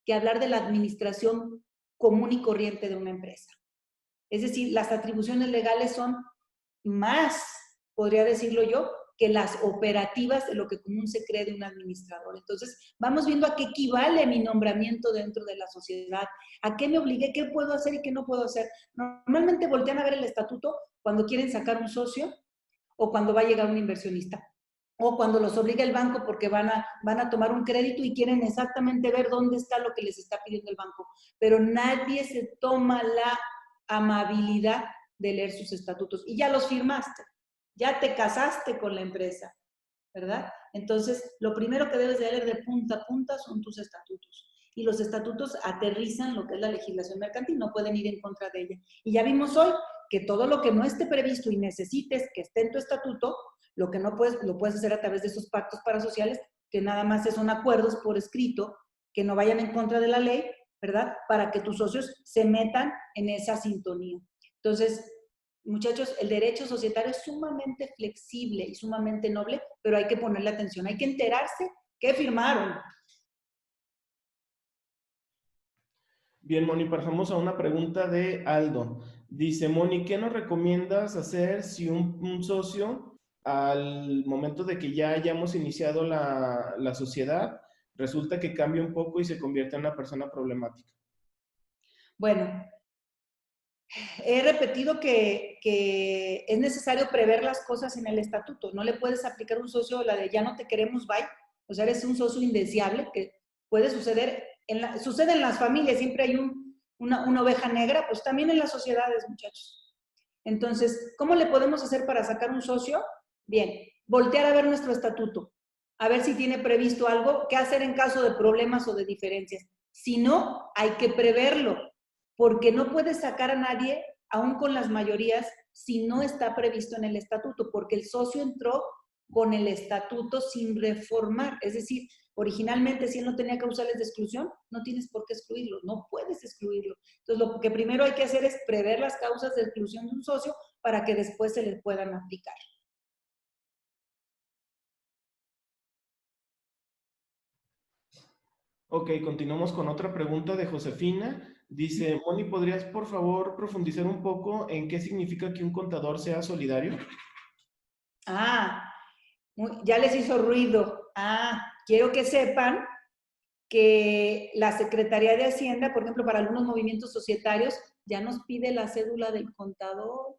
Speaker 1: que hablar de la administración común y corriente de una empresa. Es decir, las atribuciones legales son más, podría decirlo yo, que las operativas de lo que común se cree de un administrador. Entonces, vamos viendo a qué equivale mi nombramiento dentro de la sociedad, a qué me obligué, qué puedo hacer y qué no puedo hacer. Normalmente voltean a ver el estatuto cuando quieren sacar un socio o cuando va a llegar un inversionista o cuando los obliga el banco porque van a tomar un crédito y quieren exactamente ver dónde está lo que les está pidiendo el banco. Pero nadie se toma la amabilidad de leer sus estatutos y ya los firmaste, ya te casaste con la empresa, ¿verdad? Entonces, lo primero que debes de leer de punta a punta son tus estatutos. Y los estatutos aterrizan lo que es la legislación mercantil, no pueden ir en contra de ella. Y ya vimos hoy que todo lo que no esté previsto y necesites que esté en tu estatuto, lo que no puedes, lo puedes hacer a través de esos pactos parasociales, que nada más son acuerdos por escrito, que no vayan en contra de la ley, ¿verdad? Para que tus socios se metan en esa sintonía. Entonces, muchachos, el derecho societario es sumamente flexible y sumamente noble, pero hay que ponerle atención, hay que enterarse qué firmaron.
Speaker 2: Bien, Moni, pasamos a una pregunta de Aldo. Dice, Moni, ¿qué nos recomiendas hacer si un socio, al momento de que ya hayamos iniciado la sociedad, resulta que cambia un poco y se convierte en una persona problemática?
Speaker 1: Bueno, he repetido que es necesario prever las cosas en el estatuto. No le puedes aplicar un socio la de ya no te queremos, bye. O sea, eres un socio indeseable que puede suceder. Sucede en las familias, siempre hay una oveja negra, pues también en las sociedades, muchachos. Entonces, ¿cómo le podemos hacer para sacar un socio? Bien, voltear a ver nuestro estatuto, a ver si tiene previsto algo, qué hacer en caso de problemas o de diferencias. Si no, hay que preverlo, porque no puedes sacar a nadie, aún con las mayorías, si no está previsto en el estatuto, porque el socio entró con el estatuto sin reformar. Es decir, originalmente, si él no tenía causales de exclusión, no tienes por qué excluirlo, no puedes excluirlo. Entonces, lo que primero hay que hacer es prever las causas de exclusión de un socio para que después se les puedan aplicar.
Speaker 2: Ok, continuamos con otra pregunta de Josefina. Dice, Moni, ¿podrías por favor profundizar un poco en qué significa que un contador sea solidario?
Speaker 1: Ah, ya les hizo ruido. Quiero que sepan que la Secretaría de Hacienda, por ejemplo, para algunos movimientos societarios, ya nos pide la cédula del contador.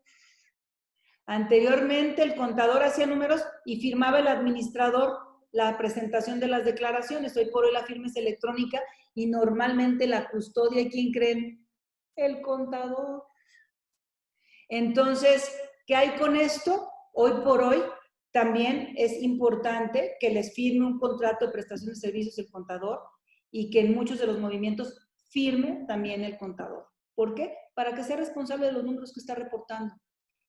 Speaker 1: Anteriormente, el contador hacía números y firmaba el administrador la presentación de las declaraciones. Hoy por hoy la firma es electrónica y normalmente la custodia, ¿quién creen? El contador. Entonces, ¿qué hay con esto? Hoy por hoy también es importante que les firme un contrato de prestación de servicios el contador y que en muchos de los movimientos firme también el contador. ¿Por qué? Para que sea responsable de los números que está reportando.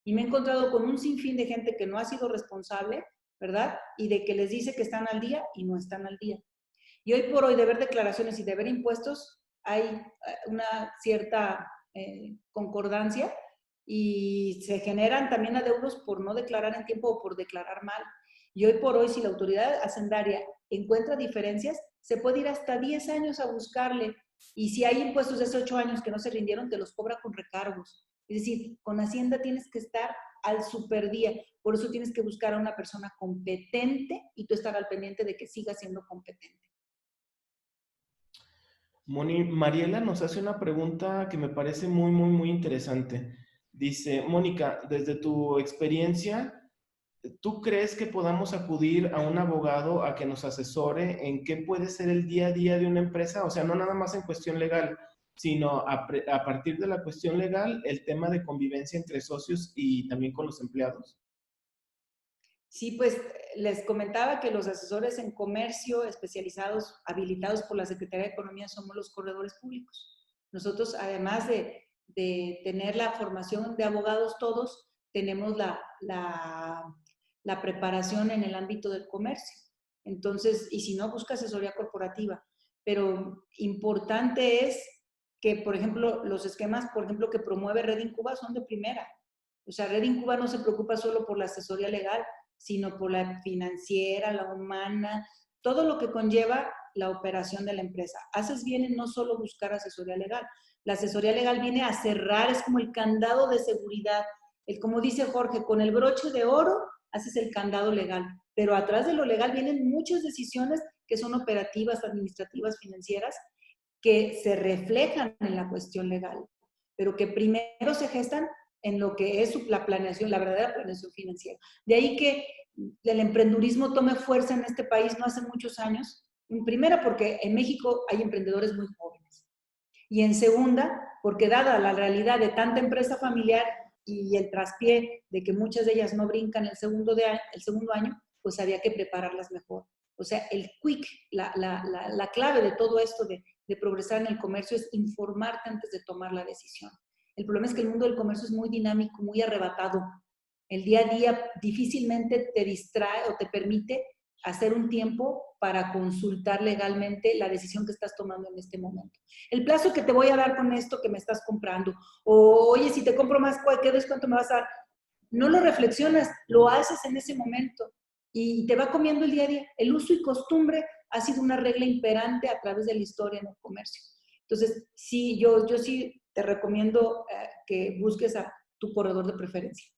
Speaker 1: Y me he encontrado con un sinfín de gente que no ha sido responsable, ¿verdad? Y de que les dice que están al día y no están al día. Y hoy por hoy de ver declaraciones y de ver impuestos hay una cierta concordancia y se generan también adeudos por no declarar en tiempo o por declarar mal. Y hoy por hoy, si la autoridad hacendaria encuentra diferencias, se puede ir hasta 10 años a buscarle. Y si hay impuestos de hace 8 años que no se rindieron, te los cobra con recargos. Es decir, con Hacienda tienes que estar al super día. Por eso tienes que buscar a una persona competente y tú estar al pendiente de que siga siendo competente.
Speaker 2: Moni, Mariela nos hace una pregunta que me parece muy, muy, muy interesante. Dice, Mónica, desde tu experiencia, ¿tú crees que podamos acudir a un abogado a que nos asesore en qué puede ser el día a día de una empresa? O sea, no nada más en cuestión legal, sino a partir de la cuestión legal, el tema de convivencia entre socios y también con los empleados.
Speaker 1: Sí, pues les comentaba que los asesores en comercio especializados, habilitados por la Secretaría de Economía, somos los corredores públicos. Nosotros, además de tener la formación de abogados todos, tenemos la preparación en el ámbito del comercio. Entonces, y si no, busca asesoría corporativa. Pero importante es que, por ejemplo, los esquemas, por ejemplo, que promueve Red Incuba son de primera. O sea, Red Incuba no se preocupa solo por la asesoría legal, sino por la financiera, la humana, todo lo que conlleva la operación de la empresa. Haces bien en no solo buscar asesoría legal. La asesoría legal viene a cerrar, es como el candado de seguridad. Como dice Jorge, con el broche de oro haces el candado legal, pero atrás de lo legal vienen muchas decisiones que son operativas, administrativas, financieras, que se reflejan en la cuestión legal, pero que primero se gestan en lo que es la planeación, la verdadera planeación financiera. De ahí que el emprendurismo tome fuerza en este país no hace muchos años. En primera, porque en México hay emprendedores muy jóvenes. Y en segunda, porque dada la realidad de tanta empresa familiar y el traspié de que muchas de ellas no brincan el segundo año, pues había que prepararlas mejor. O sea, el quick, la clave de todo esto de progresar en el comercio es informarte antes de tomar la decisión. El problema es que el mundo del comercio es muy dinámico, muy arrebatado. El día a día difícilmente te distrae o te permite hacer un tiempo para consultar legalmente la decisión que estás tomando en este momento. El plazo que te voy a dar con esto que me estás comprando, o oye, si te compro más, ¿qué descuento me vas a dar? No lo reflexionas, lo haces en ese momento y te va comiendo el día a día. El uso y costumbre ha sido una regla imperante a través de la historia en el comercio. Entonces, sí, yo sí te recomiendo que busques a tu corredor de preferencia.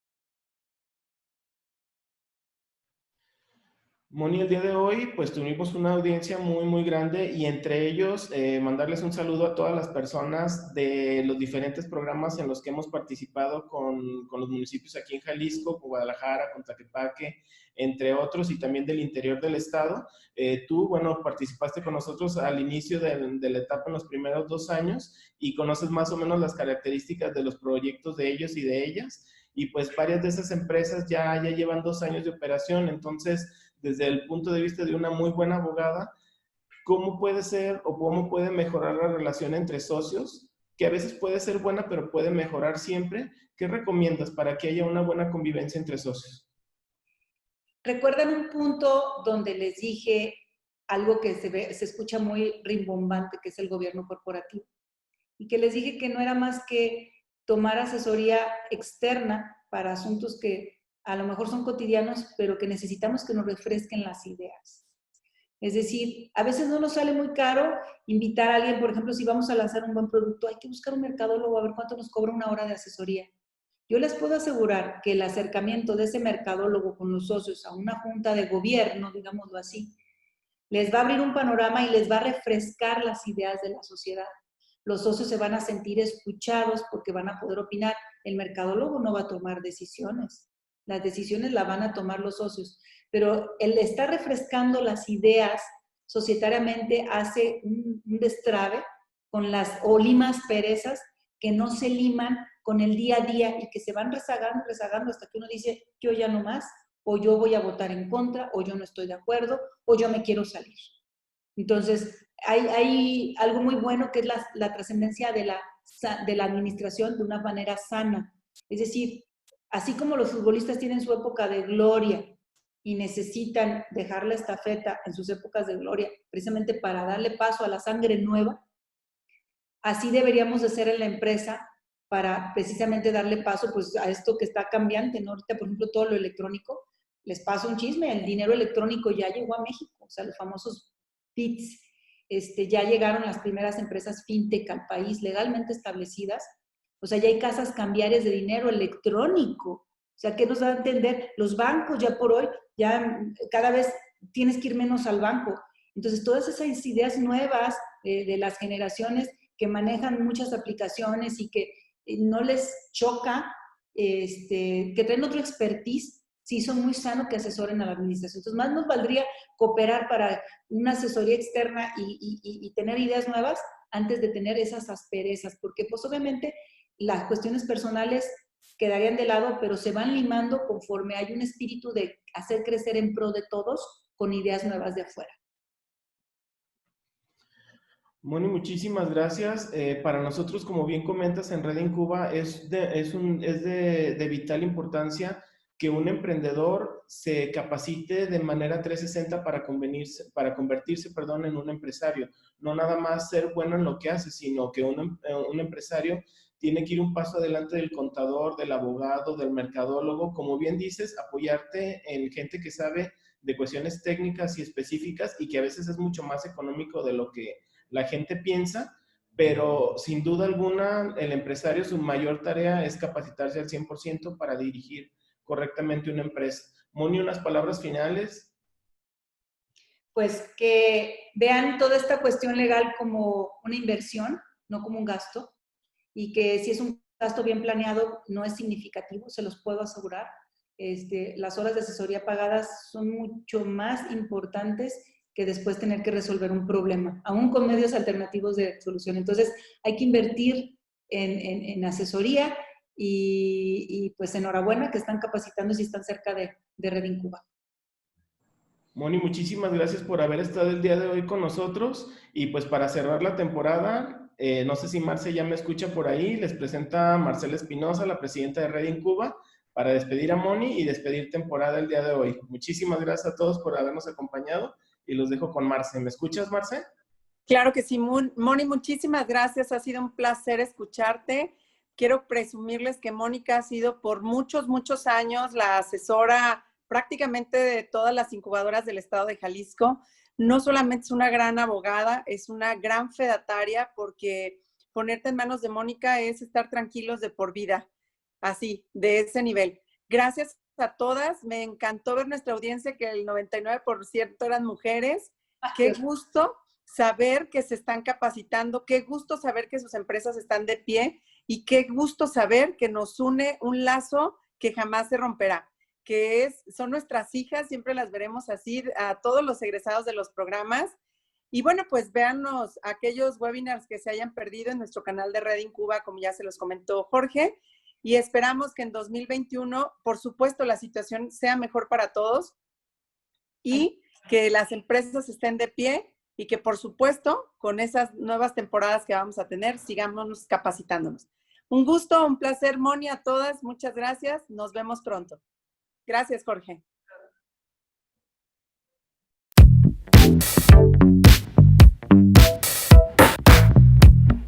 Speaker 2: Moni, el día de hoy pues tuvimos una audiencia muy, muy grande y entre ellos mandarles un saludo a todas las personas de los diferentes programas en los que hemos participado con los municipios aquí en Jalisco, con Guadalajara, con Tlaquepaque, entre otros, y también del interior del estado. Tú, bueno, participaste con nosotros al inicio de la etapa en los primeros 2 años y conoces más o menos las características de los proyectos de ellos y de ellas. Y pues varias de esas empresas ya llevan 2 años de operación, entonces desde el punto de vista de una muy buena abogada, ¿cómo puede ser o cómo puede mejorar la relación entre socios? Que a veces puede ser buena, pero puede mejorar siempre. ¿Qué recomiendas para que haya una buena convivencia entre socios?
Speaker 1: ¿Recuerdan un punto donde les dije algo que se escucha muy rimbombante, que es el gobierno corporativo? Y que les dije que no era más que tomar asesoría externa para asuntos que a lo mejor son cotidianos, pero que necesitamos que nos refresquen las ideas. Es decir, a veces no nos sale muy caro invitar a alguien, por ejemplo, si vamos a lanzar un buen producto, hay que buscar un mercadólogo a ver cuánto nos cobra una hora de asesoría. Yo les puedo asegurar que el acercamiento de ese mercadólogo con los socios a una junta de gobierno, digámoslo así, les va a abrir un panorama y les va a refrescar las ideas de la sociedad. Los socios se van a sentir escuchados porque van a poder opinar. El mercadólogo no va a tomar decisiones. Las decisiones las van a tomar los socios. Pero el estar refrescando las ideas societariamente hace un destrabe con las o limas perezas que no se liman con el día a día y que se van rezagando hasta que uno dice, yo ya no más, o yo voy a votar en contra, o yo no estoy de acuerdo, o yo me quiero salir. Entonces, hay algo muy bueno que es la trascendencia de la administración de una manera sana. Es decir, así como los futbolistas tienen su época de gloria y necesitan dejar la estafeta en sus épocas de gloria, precisamente para darle paso a la sangre nueva, así deberíamos de ser en la empresa para precisamente darle paso pues, a esto que está cambiante, ¿no? Ahorita, por ejemplo, todo lo electrónico, les paso un chisme, el dinero electrónico ya llegó a México, o sea, los famosos BITs, ya llegaron las primeras empresas fintech al país legalmente establecidas, o sea, ya hay casas cambiarias de dinero electrónico, o sea, ¿qué nos da a entender? Los bancos ya por hoy, ya cada vez tienes que ir menos al banco. Entonces, todas esas ideas nuevas de las generaciones que manejan muchas aplicaciones y que no les choca, que traen otro expertise, sí son muy sanos que asesoren a la administración. Entonces, más nos valdría cooperar para una asesoría externa y tener ideas nuevas antes de tener esas asperezas, porque pues obviamente las cuestiones personales quedarían de lado, pero se van limando conforme hay un espíritu de hacer crecer en pro de todos con ideas nuevas de afuera.
Speaker 2: Moni, muchísimas gracias. Para nosotros, como bien comentas, en Red Incuba es de vital importancia que un emprendedor se capacite de manera 360 para convertirse, perdón, en un empresario. No nada más ser bueno en lo que hace, sino que un empresario tiene que ir un paso adelante del contador, del abogado, del mercadólogo. Como bien dices, apoyarte en gente que sabe de cuestiones técnicas y específicas y que a veces es mucho más económico de lo que la gente piensa, pero sin duda alguna el empresario su mayor tarea es capacitarse al 100% para dirigir correctamente una empresa. Moni, unas palabras finales.
Speaker 1: Pues que vean toda esta cuestión legal como una inversión, no como un gasto, y que si es un gasto bien planeado no es significativo, se los puedo asegurar. Las horas de asesoría pagadas son mucho más importantes que después tener que resolver un problema, aún con medios alternativos de solución. Entonces, hay que invertir en asesoría y pues enhorabuena que están capacitando y están cerca de Red Incuba.
Speaker 2: Moni, muchísimas gracias por haber estado el día de hoy con nosotros y pues para cerrar la temporada, no sé si Marce ya me escucha por ahí, les presenta Marcela Espinosa, la presidenta de Red Incuba, para despedir a Moni y despedir temporada el día de hoy. Muchísimas gracias a todos por habernos acompañado y los dejo con Marce. ¿Me escuchas, Marce?
Speaker 3: Claro que sí, Moni, muchísimas gracias. Ha sido un placer escucharte. Quiero presumirles que Mónica ha sido por muchos, muchos años la asesora prácticamente de todas las incubadoras del estado de Jalisco. No solamente es una gran abogada, es una gran fedataria porque ponerte en manos de Mónica es estar tranquilos de por vida, así, de ese nivel. Gracias a todas. Me encantó ver nuestra audiencia, que el 99% eran mujeres. Qué gusto saber que se están capacitando, qué gusto saber que sus empresas están de pie y qué gusto saber que nos une un lazo que jamás se romperá, que son nuestras hijas, siempre las veremos así, a todos los egresados de los programas. Y bueno, pues véannos aquellos webinars que se hayan perdido en nuestro canal de Red Incuba, como ya se los comentó Jorge, y esperamos que en 2021, por supuesto, la situación sea mejor para todos y que las empresas estén de pie y que, por supuesto, con esas nuevas temporadas que vamos a tener, sigamos capacitándonos. Un gusto, un placer, Moni, a todas. Muchas gracias. Nos vemos pronto. Gracias, Jorge.